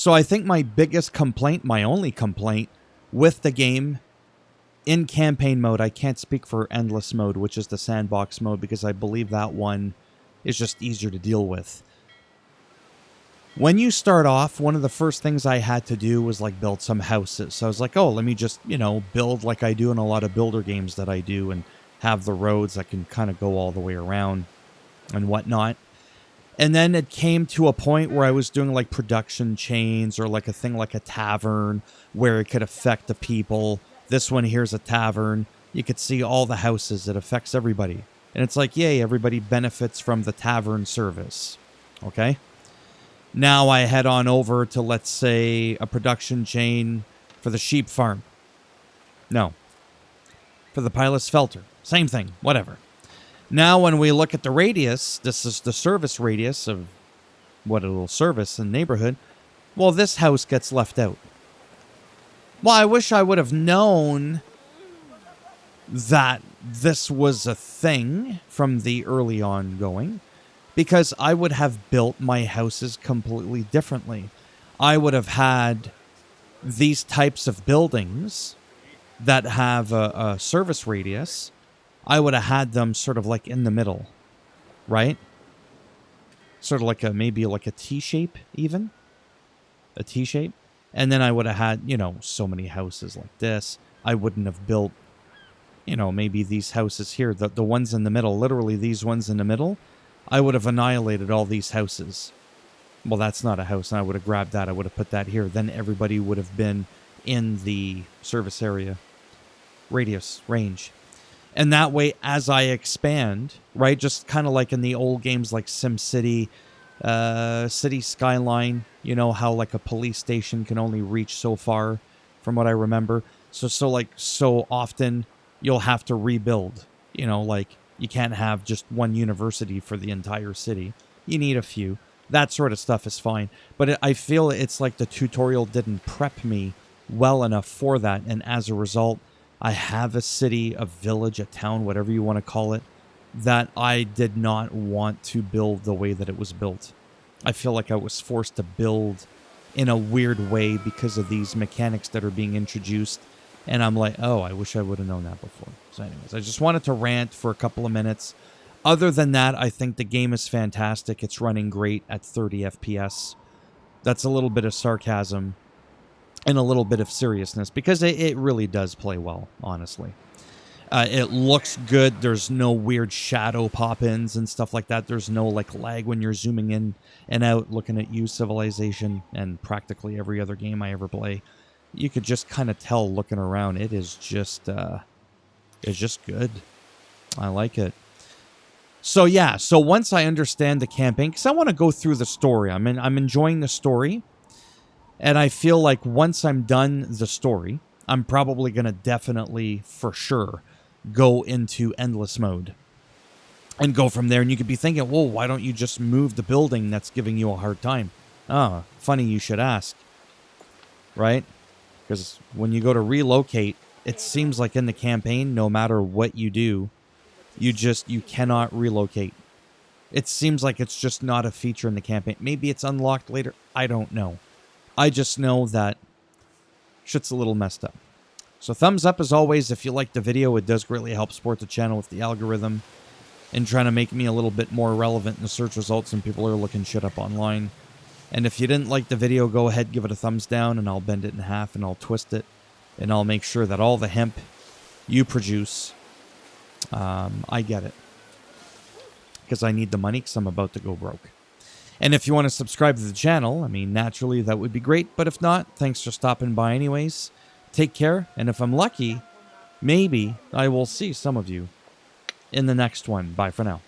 So I think my biggest complaint, my only complaint with the game in campaign mode, I can't speak for endless mode, which is the sandbox mode, because I believe that one is just easier to deal with. When you start off, one of the first things I had to do was like build some houses. So I was like, oh, let me just, you know, build like I do in a lot of builder games that I do and have the roads that can kind of go all the way around and whatnot. And then it came to a point where I was doing like production chains or like a thing like a tavern where it could affect the people. This one here's a tavern. You could see all the houses. It affects everybody. And it's like, yay, everybody benefits from the tavern service. Okay? Now I head on over to, let's say, a production chain for the sheep farm. No. For the pilot's filter. Same thing. Whatever. Now when we look at the radius, this is the service radius of what it will service in the neighborhood. Well, this house gets left out. Well, I wish I would have known that this was a thing from the early on going. Because I would have built my houses completely differently. I would have had these types of buildings that have a service radius. I would have had them sort of like in the middle, right? Sort of like maybe like a T-shape even. A T-shape. And then I would have had, you know, so many houses like this. I wouldn't have built, you know, maybe these houses here. The ones in the middle, literally these ones in the middle. I would have annihilated all these houses. Well, that's not a house, and I would have grabbed that. I would have put that here. Then everybody would have been in the service area. Radius, range. And that way, as I expand, right, just kind of like in the old games like SimCity, City Skyline, you know, how like a police station can only reach so far, from what I remember. So often, you'll have to rebuild, you know, like, you can't have just one university for the entire city. You need a few. That sort of stuff is fine. But I feel it's like the tutorial didn't prep me well enough for that. And as a result, I have a city, a village, a town, whatever you want to call it, that I did not want to build the way that it was built. I feel like I was forced to build in a weird way because of these mechanics that are being introduced. And I'm like, oh, I wish I would have known that before. So anyways, I just wanted to rant for a couple of minutes. Other than that, I think the game is fantastic. It's running great at 30 FPS. That's a little bit of sarcasm and a little bit of seriousness because it really does play well, honestly. It looks good. There's no weird shadow pop-ins and stuff like that. There's no like lag when you're zooming in and out looking at you, Civilization, and practically every other game I ever play. You could just kind of tell looking around. It is just, it's just good. I like it. So yeah, so once I understand the campaign, because I want to go through the story. I'm enjoying the story. And I feel like once I'm done the story, I'm probably going to definitely, for sure, go into endless mode. And go from there. And you could be thinking, whoa, why don't you just move the building that's giving you a hard time? Oh, funny you should ask. Right? Because when you go to relocate, it seems like in the campaign, no matter what you do, you cannot relocate. It seems like it's just not a feature in the campaign. Maybe it's unlocked later. I don't know. I just know that shit's a little messed up. So thumbs up as always if you like the video. It does greatly help support the channel with the algorithm and trying to make me a little bit more relevant in the search results and people are looking shit up online. And if you didn't like the video, go ahead, give it a thumbs down, and I'll bend it in half, and I'll twist it, and I'll make sure that all the hemp you produce, I get it. Because I need the money, because I'm about to go broke. And if you want to subscribe to the channel, I mean, naturally, that would be great. But if not, thanks for stopping by anyways. Take care, and if I'm lucky, maybe I will see some of you in the next one. Bye for now.